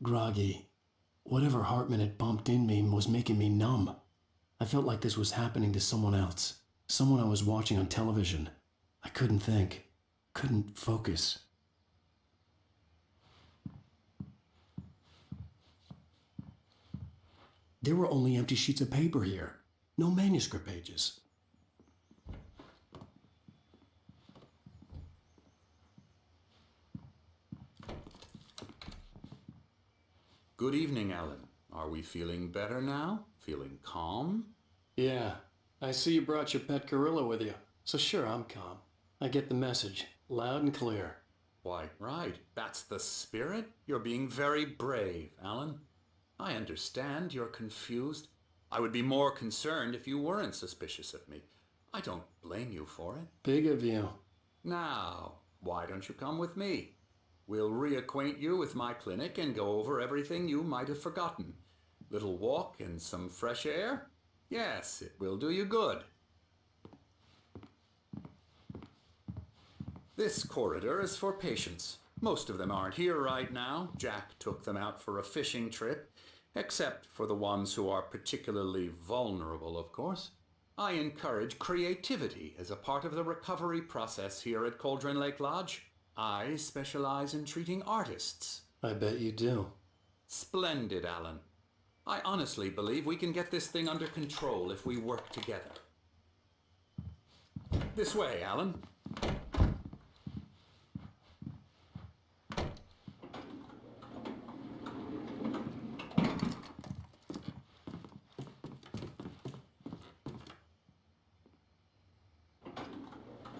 groggy. Whatever Hartman had bumped in me was making me numb. I felt like this was happening to someone else, someone I was watching on television. I couldn't think, couldn't focus. There were only empty sheets of paper here, no manuscript pages. Good evening, Alan. Are we feeling better now? Feeling calm? Yeah, I see you brought your pet gorilla with you, so sure, I'm calm. I get the message, loud and clear. Why, right. That's the spirit. You're being very brave, Alan. I understand you're confused. I would be more concerned if you weren't suspicious of me. I don't blame you for it. Big of you. Now, why don't you come with me? We'll reacquaint you with my clinic and go over everything you might have forgotten. Little walk and some fresh air? Yes, it will do you good. This corridor is for patients. Most of them aren't here right now. Jack took them out for a fishing trip, except for the ones who are particularly vulnerable, of course. I encourage creativity as a part of the recovery process here at Cauldron Lake Lodge. I specialize in treating artists. I bet you do. Splendid, Alan. I honestly believe we can get this thing under control if we work together. This way, Alan.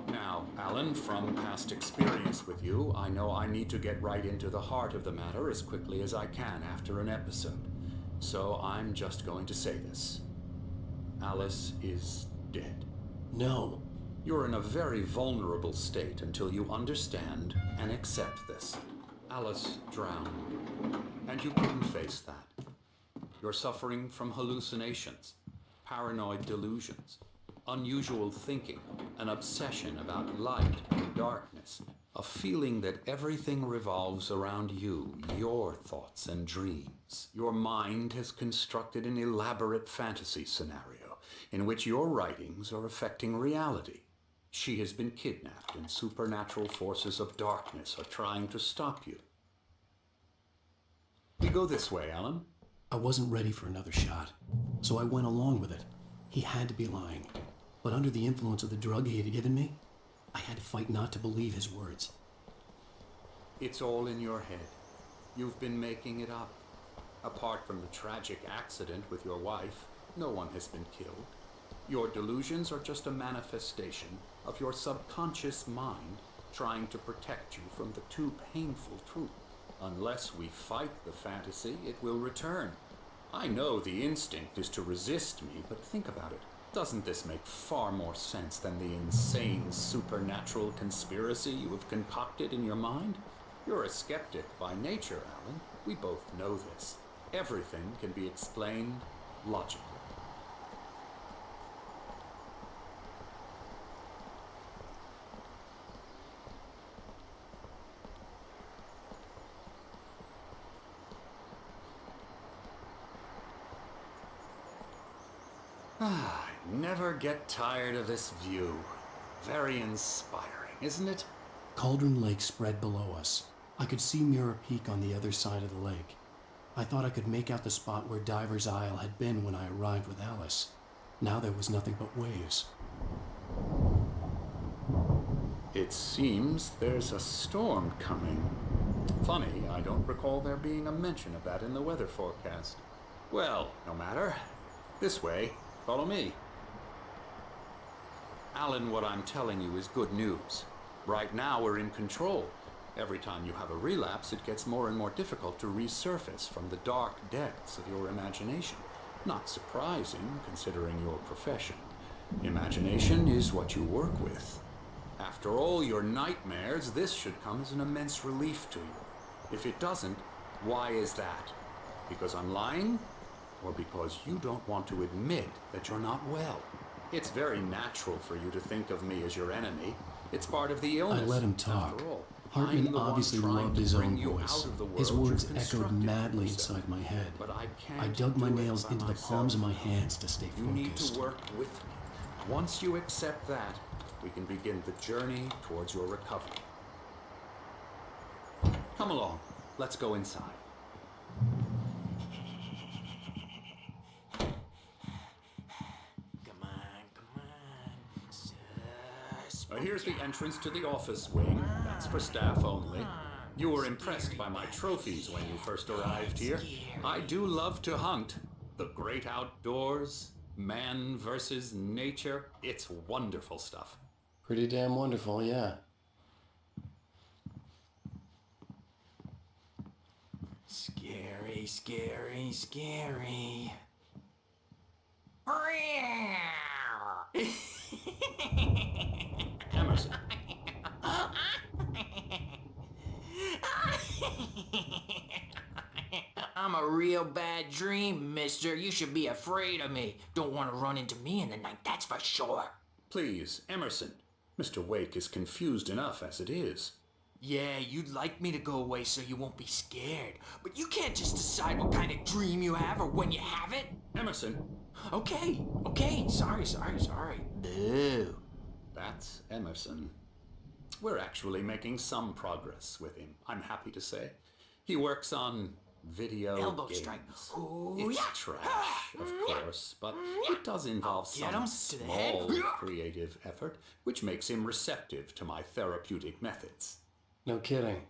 Now, Alan, from past experience with you, I know I need to get right into the heart of the matter as quickly as I can after an episode. So I'm just going to say this. Alice is dead. No. You're in a very vulnerable state until you understand and accept this. Alice drowned, and you couldn't face that. You're suffering from hallucinations, paranoid delusions, unusual thinking, an obsession about light and darkness, a feeling that everything revolves around you, your thoughts and dreams. Your mind has constructed an elaborate fantasy scenario in which your writings are affecting reality. She has been kidnapped and supernatural forces of darkness are trying to stop you. We go this way, Alan. I wasn't ready for another shot, so I went along with it. He had to be lying. But under the influence of the drug he had given me, I had to fight not to believe his words. It's all in your head. You've been making it up. Apart from the tragic accident with your wife, no one has been killed. Your delusions are just a manifestation of your subconscious mind trying to protect you from the too painful truth. Unless we fight the fantasy, it will return. I know the instinct is to resist me, but think about it. Doesn't this make far more sense than the insane supernatural conspiracy you have concocted in your mind? You're a skeptic by nature, Alan. We both know this. Everything can be explained logically. I never get tired of this view. Very inspiring, isn't it? Cauldron Lake spread below us. I could see Mirror Peak on the other side of the lake. I thought I could make out the spot where Diver's Isle had been when I arrived with Alice. Now there was nothing but waves. It seems there's a storm coming. Funny, I don't recall there being a mention of that in the weather forecast. Well, no matter. This way. Follow me. Alan, what I'm telling you is good news. Right now we're in control. Every time you have a relapse, it gets more and more difficult to resurface from the dark depths of your imagination. Not surprising, considering your profession. Imagination is what you work with. After all your nightmares, this should come as an immense relief to you. If it doesn't, why is that? Because I'm lying? Or because you don't want to admit that you're not well? It's very natural for you to think of me as your enemy. It's part of the I illness. let him talk. After all, Hartman I'm the one obviously trying loved to his bring own you voice. out of the His world words you've echoed constructed for madly yourself. inside my head. But I can't I dug my do it nails by into the myself. palms of my hands to stay You need focused. to work with me. Once you accept that, we can begin the journey towards your recovery. Come along. Let's go inside. Come on. Here's the entrance to the office wing. That's for staff only. You were impressed by my trophies when you first arrived here. I do love to hunt. The great outdoors, man versus nature. It's wonderful stuff. Pretty damn wonderful, yeah. Scary. Emerson. I'm a real bad dream, mister. You should be afraid of me. Don't want to run into me in the night, that's for sure. Please, Emerson. Mr. Wake is confused enough as it is. Yeah, you'd like me to go away so you won't be scared. But you can't just decide what kind of dream you have or when you have it. Emerson. Okay. Sorry. Boo. That's Emerson. We're actually making some progress with him, I'm happy to say. He works on video Elbow games. strike. Ooh, It's yeah. trash, of course, but it does involve Get him some to the head. small creative effort, which makes him receptive to my therapeutic methods. No kidding.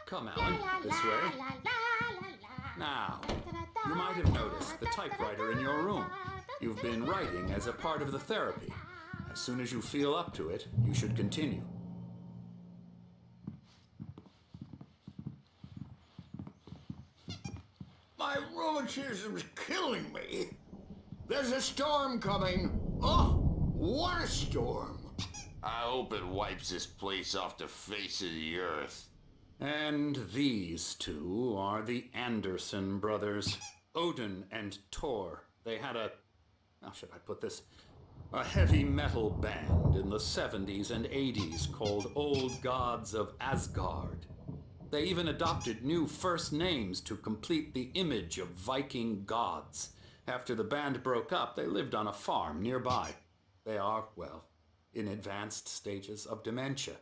Come, Alan, this way. Now, you might have noticed the typewriter in your room. You've been writing as a part of the therapy. As soon as you feel up to it, you should continue. My rheumatism's killing me. There's a storm coming. Oh, what a storm. I hope it wipes this place off the face of the earth. And these two are the Anderson brothers, Odin and Thor. They had how should I put this? A heavy metal band in the 70s and 80s called Old Gods of Asgard. They even adopted new first names to complete the image of Viking gods. After the band broke up, they lived on a farm nearby. They are, well, in advanced stages of dementia.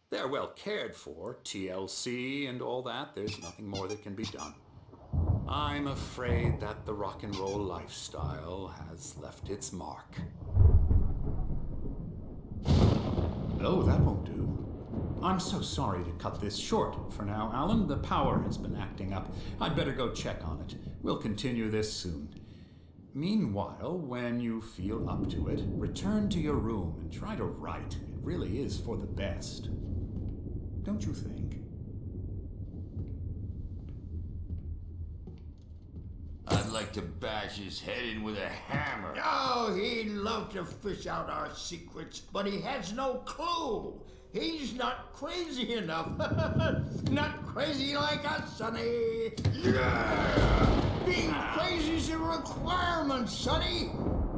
They're well cared for, TLC and all that. There's nothing more that can be done. I'm afraid that the rock and roll lifestyle has left its mark. Oh, that won't do. I'm so sorry to cut this short for now, Alan. The power has been acting up. I'd better go check on it. We'll continue this soon. Meanwhile, when you feel up to it, return to your room and try to write. It really is for the best. Don't you think? I'd like to bash his head in with a hammer. Oh, he'd love to fish out our secrets, but he has no clue. He's not crazy enough. Not crazy like us, Sonny. Yeah! Being crazy's a requirement, Sonny.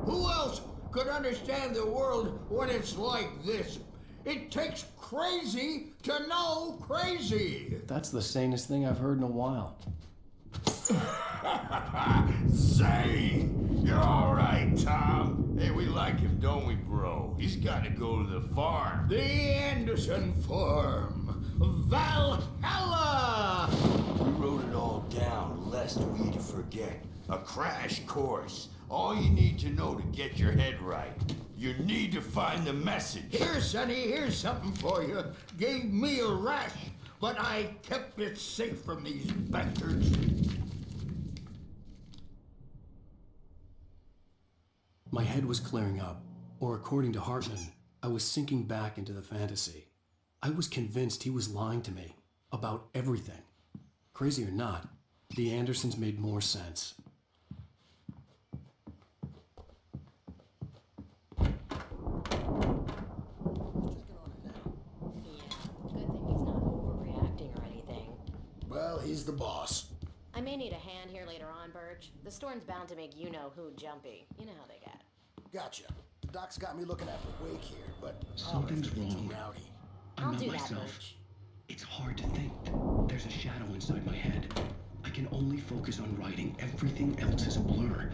Who else could understand the world when it's like this? It takes crazy to know crazy. That's the sanest thing I've heard in a while. Say, you're all right, Tom. Hey, we like him, don't we, bro? He's got to go to the farm. The Anderson Farm. Valhalla! We wrote it all down, lest we forget. A crash course. All you need to know to get your head right. You need to find the message. Here, Sonny, here's something for you. Gave me a rash, but I kept it safe from these bastards. My head was clearing up, or according to Hartman, I was sinking back into the fantasy. I was convinced he was lying to me about everything. Crazy or not, the Andersons made more sense. he's the boss. I may need a hand here later on, Birch. The storm's bound to make you-know-who jumpy. You know how they get. Gotcha. Doc's got me looking after Wake here, but Something's I'll wrong. too rowdy. I'll I'm not do that, myself. Birch. It's hard to think. There's a shadow inside my head. I can only focus on writing. Everything else is a blur.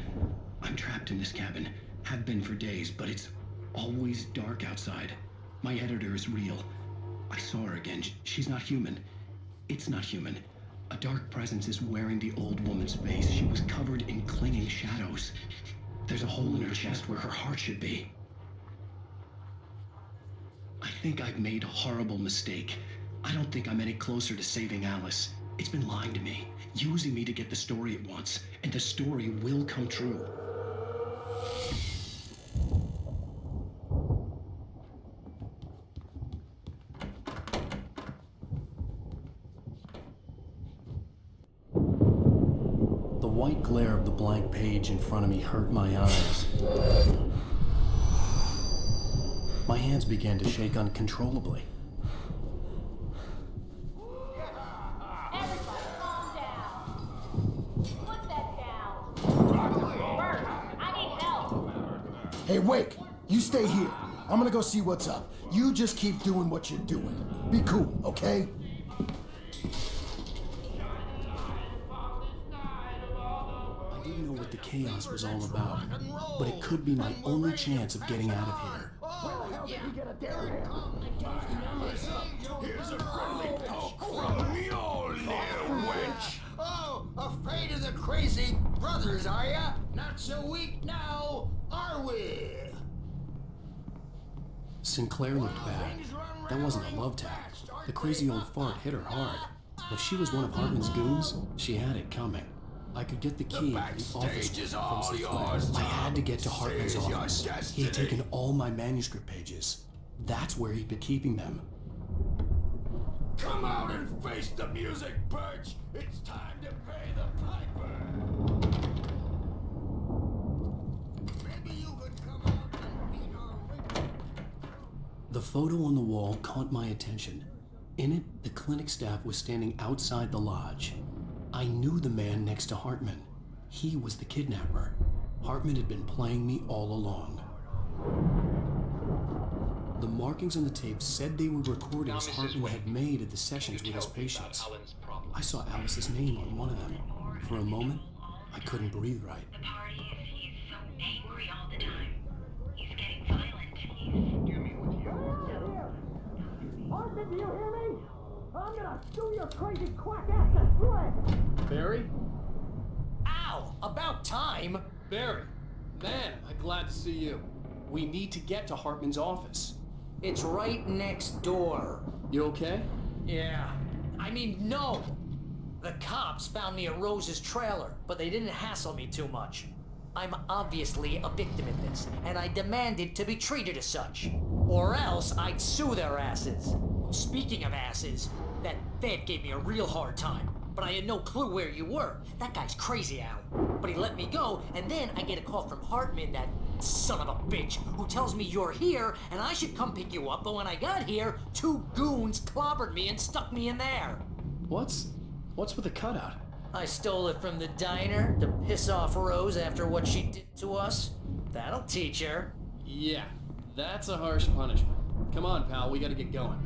I'm trapped in this cabin. Have been for days, but it's always dark outside. My editor is real. I saw her again. She's not human. It's not human. A dark presence is wearing the old woman's face. She was covered in clinging shadows. There's a hole in her chest where her heart should be. I think I've made a horrible mistake. I don't think I'm any closer to saving Alice. It's been lying to me, using me to get the story it wants, and the story will come true. The white glare of the blank page in front of me hurt my eyes. My hands began to shake uncontrollably. Everybody, calm down. Put that down. Birch, I need help. Hey, Wake, you stay here. I'm gonna go see what's up. You just keep doing what you're doing. Be cool, okay? I didn't know what the chaos was all about, but it could be my only chance of getting out of here. Here's a friendly poke from me old little wench. Oh, afraid of the crazy brothers, are ya? Not so weak now, are we? Sinclair looked bad. That wasn't a love tap. The crazy old fart hit her hard. If she was one of Hartman's goons, she had it coming. I could get the key to the office backstage is from all Sinclair. yours, I had to get to Tom. Hartman's This is your office. He destiny. had taken all my manuscript pages. That's where he'd been keeping them. Come out and face the music, Birch. It's time to pay the piper. Maybe you could come out and beat our ritual. The photo on the wall caught my attention. In it, the clinic staff was standing outside the lodge. I knew the man next to Hartman. He was the kidnapper. Hartman had been playing me all along. The markings on the tape said they were recordings Hartman had made at the sessions with his patients. I saw Alice's name on one of them. For a moment, I couldn't breathe right. The party is he's so angry all the time. He's getting violent. He's Arthur, do you hear me? I'm gonna sue your crazy quack ass to shreds! Barry? Ow! About time! Barry! Man, I'm glad to see you. We need to get to Hartman's office. It's right next door. You okay? Yeah. I mean, no! The cops found me at Rose's trailer, but they didn't hassle me too much. I'm obviously a victim in this, and I demanded to be treated as such. Or else I'd sue their asses. Speaking of asses, that Fed gave me a real hard time, but I had no clue where you were. That guy's crazy, Al. But he let me go, and then I get a call from Hartman, that son of a bitch, who tells me you're here, and I should come pick you up, but when I got here, 2 goons clobbered me and stuck me in there. What's with the cutout? I stole it from the diner to piss off Rose after what she did to us. That'll teach her. Yeah, that's a harsh punishment. Come on, pal, we gotta get going.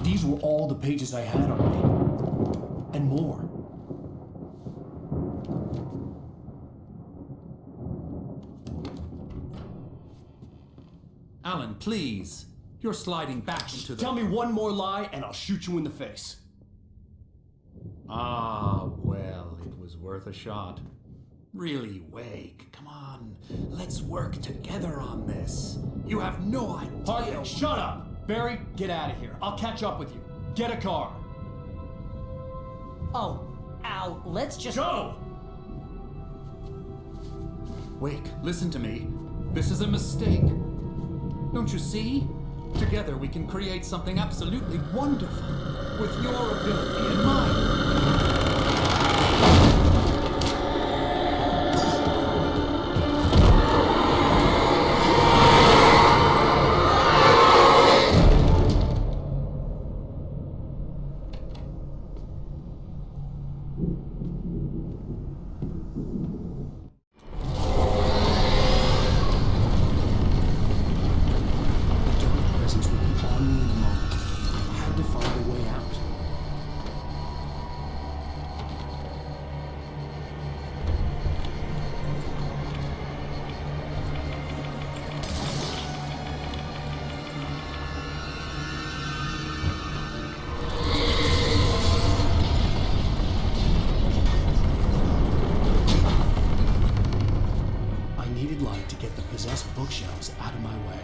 These were all the pages I had on me. And more. Alan, please. You're sliding back into the... Tell me one more lie and I'll shoot you in the face. Ah, well, it was worth a shot. Really, Wake, come on. Let's work together on this. You have no idea... Hartman, shut up! Barry, get out of here. I'll catch up with you. Get a car. Oh, Al, let's just... Go! Wake, listen to me. This is a mistake. Don't you see? Together we can create something absolutely wonderful, with your ability in mind. Presence would be on me in a moment. I had to find a way out. I needed light to get the possessed bookshelves out of my way.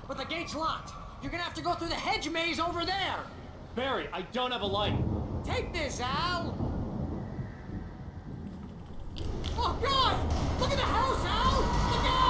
but the gate's locked. You're gonna have to go through the hedge maze over there. Barry, I don't have a light. Take this, Al. Oh, God! Look at the house, Al! Look out!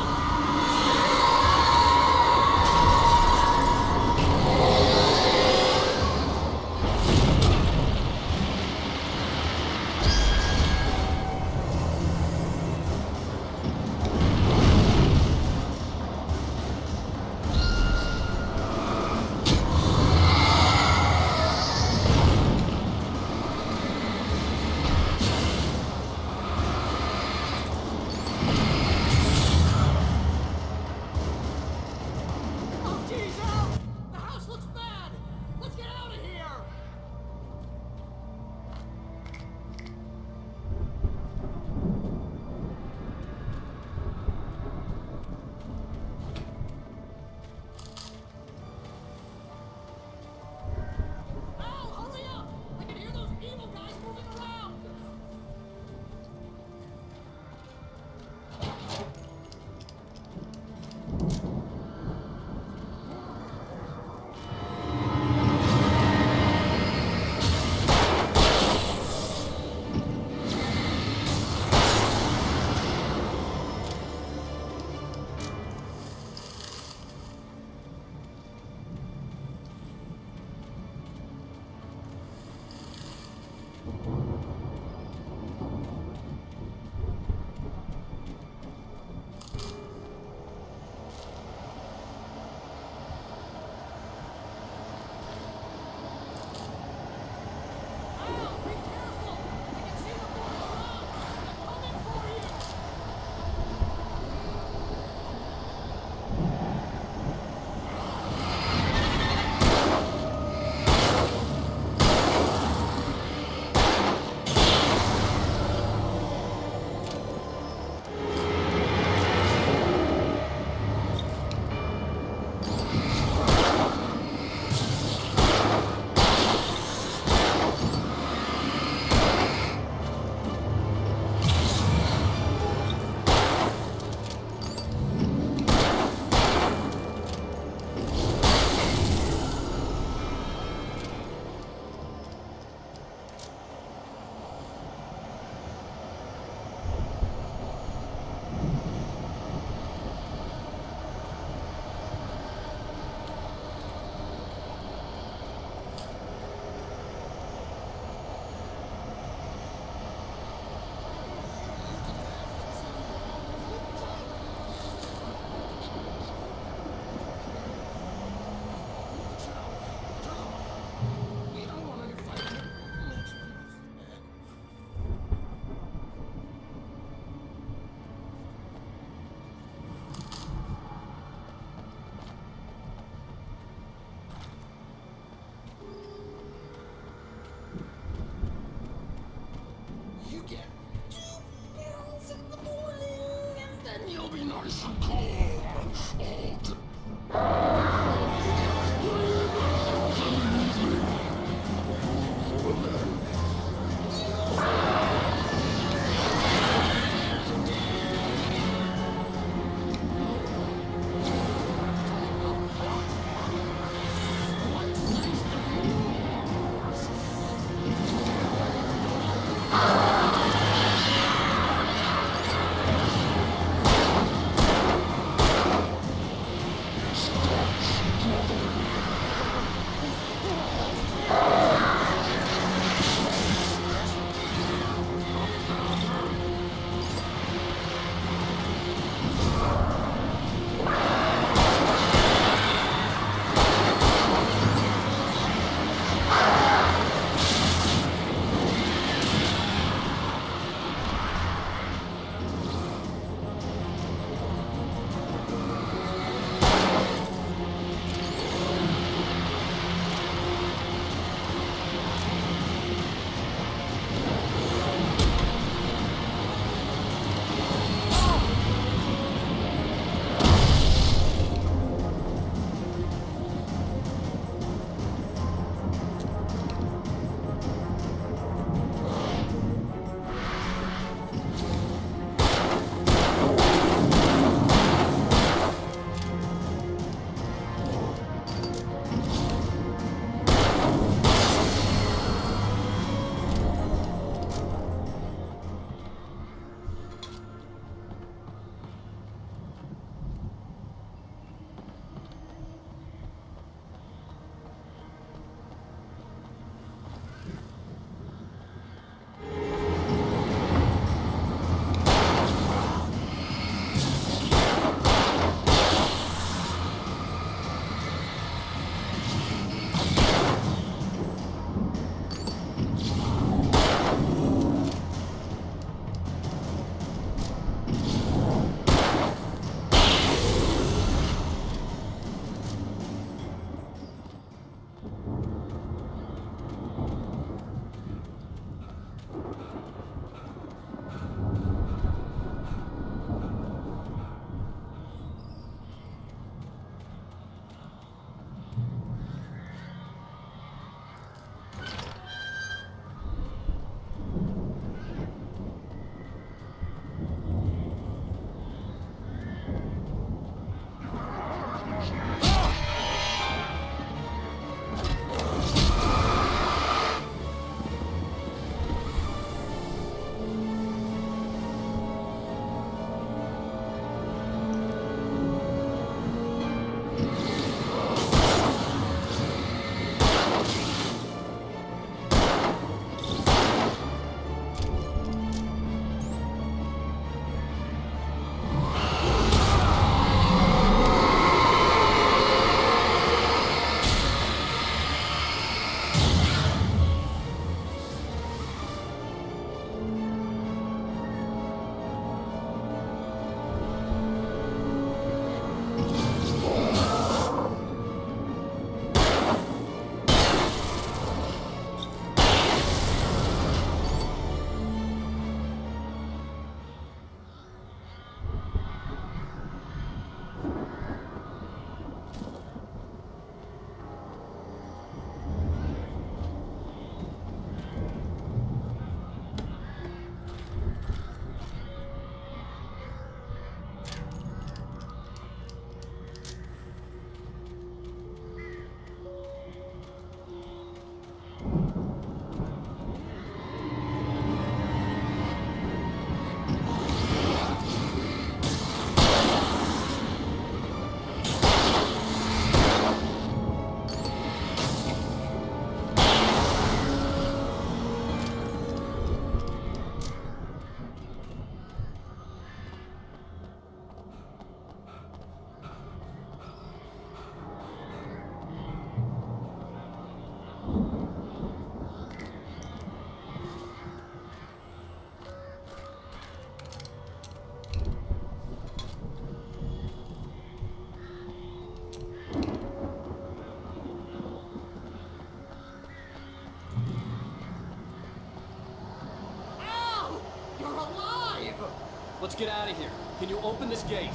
let's get out of here. Can you open this gate?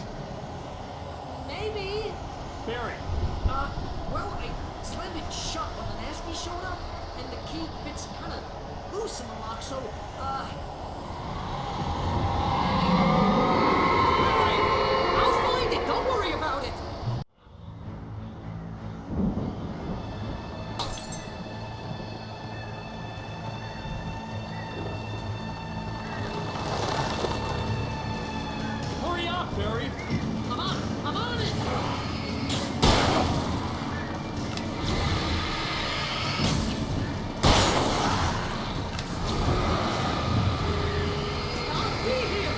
Maybe. Barry, Well, I slammed it shut when the nasty showed up, and the key fits kind of loose in the lock, so, Barry, I'll find it. Don't worry about it. hurry up, Barry. I'm on it. I'll be here.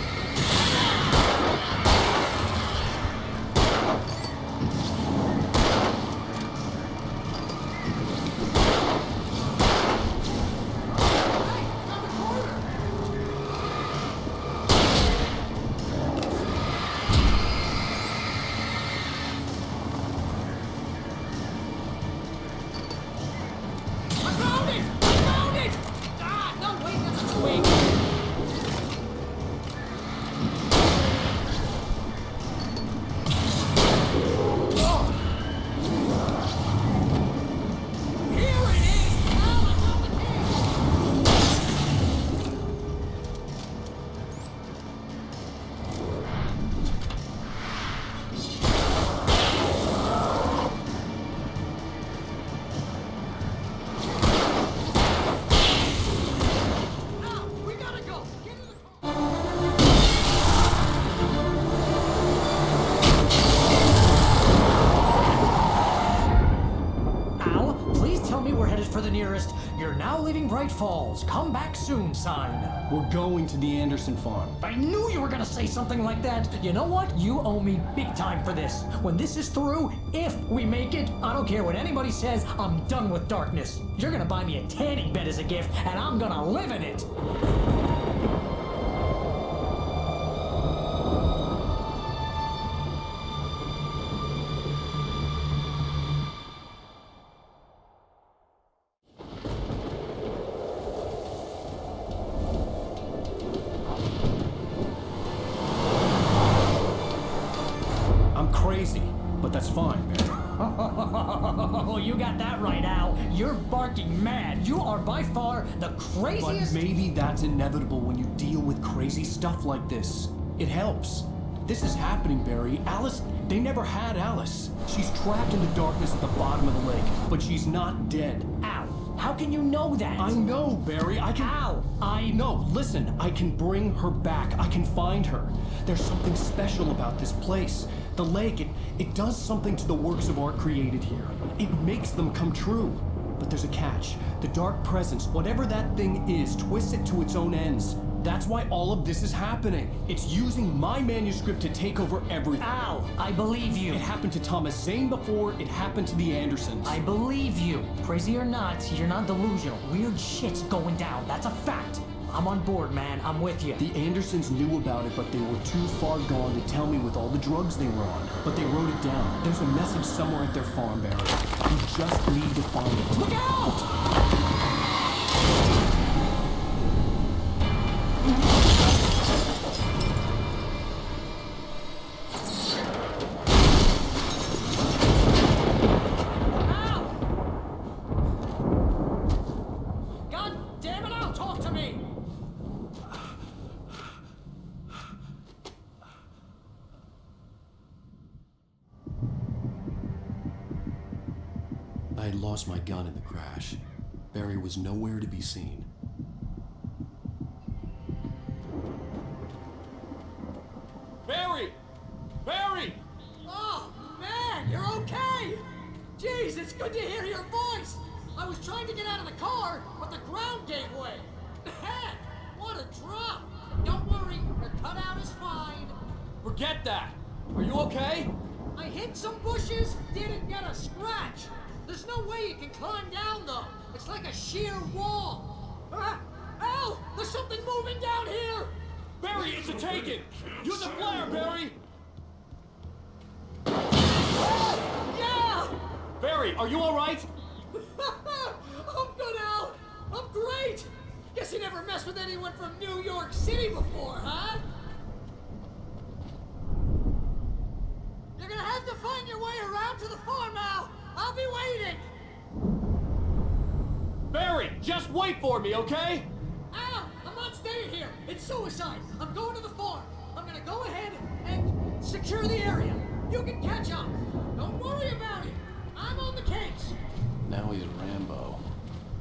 Hey, around the corner. I found it! I found it! Ah, no, wait, that's a twig. Here it is! Now I got the key! Now, we gotta go! Get in the car! Al, please tell me we're headed for the nearest "You're now leaving Bright Falls. Come back soon" sign. We're going to the Anderson farm. I knew you were gonna say something like that. You know what? You owe me big time for this. When this is through, if we make it, I don't care what anybody says, I'm done with darkness. You're gonna buy me a tanning bed as a gift, and I'm gonna live in it. I'm crazy, but that's fine, man. Oh, you got that right, Al. You're barking mad. You are by far the But craziest. maybe that's inevitable when you deal with crazy stuff like this. It helps. This is happening, Barry. Alice, they never had Alice. She's trapped in the darkness at the bottom of the lake, but she's not dead. Al, how can you know that? I know, Barry. I can. Al, No, listen. I can bring her back. I can find her. There's something special about this place. The lake, it does something to the works of art created here. It makes them come true. But there's a catch. The dark presence, whatever that thing is, twists it to its own ends. That's why all of this is happening. It's using my manuscript to take over everything. Al, I believe you. It happened to Thomas Zane before, it happened to the Andersons. I believe you. Crazy or not, you're not delusional. Weird shit's going down. That's a fact. I'm on board, man. I'm with you. The Andersons knew about it, but they were too far gone to tell me with all the drugs they were on. But they wrote it down. There's a message somewhere at their farm, Barry. You just need to find it. Look out! Al! God damn it, Al, talk to me! I had lost my gun in the crash. Barry was nowhere to be seen. Barry! Barry! Oh, man, you're okay! Jeez, it's good to hear your voice! I was trying to get out of the car, but the ground gave way. Man, what a drop! Don't worry, your cutout is fine. Forget that! Are you okay? I hit some bushes, didn't get a scratch. There's no way you can climb down, though. It's like a sheer wall. Al, there's something moving down here! Barry, it's a taken! Use a flare, Barry! Yeah! Barry, are you alright? I'm good, Al. I'm great. Guess you never messed with anyone from New York City before, huh? gonna have to find your way around to the farm now. I'll be waiting. Barry, just wait for me, okay? Al, I'm not staying here. It's suicide. I'm going to the farm. I'm gonna go ahead and secure the area. You can catch up. Don't worry about it. I'm on the case. Now he's Rambo.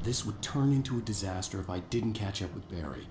This would turn into a disaster if I didn't catch up with Barry.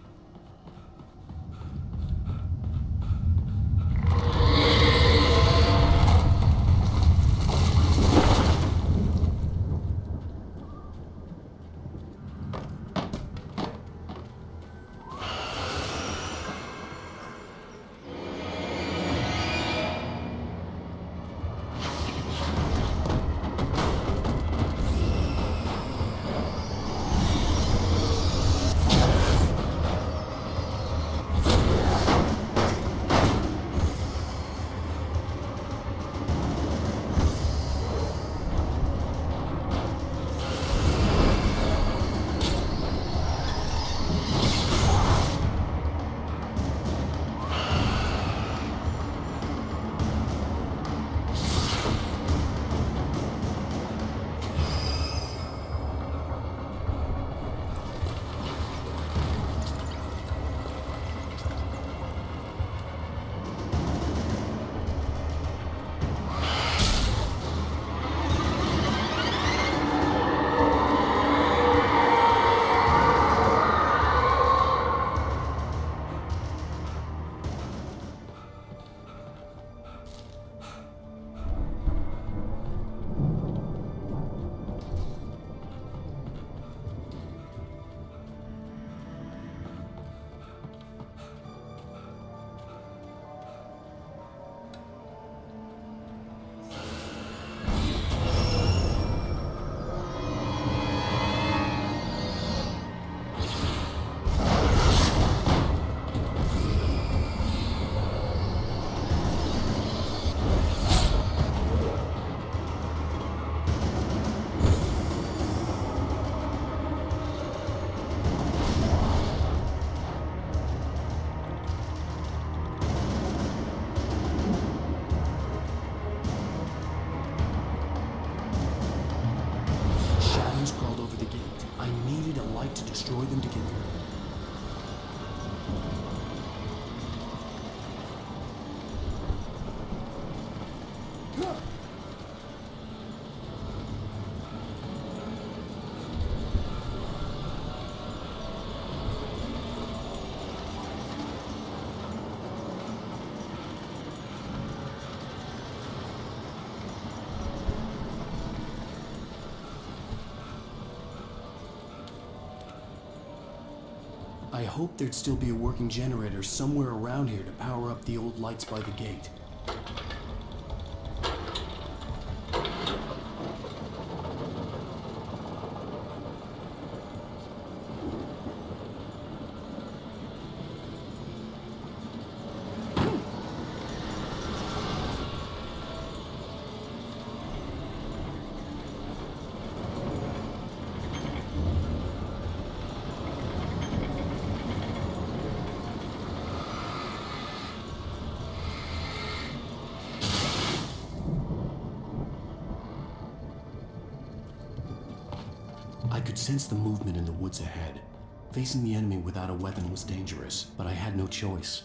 To destroy them to get through. I hoped there'd still be a working generator somewhere around here to power up the old lights by the gate. I could sense the movement in the woods ahead. Facing the enemy without a weapon was dangerous, but I had no choice.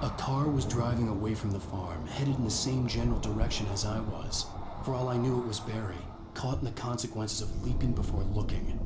A car was driving away from the farm, headed in the same general direction as I was. For all I knew, it was Barry, caught in the consequences of leaping before looking.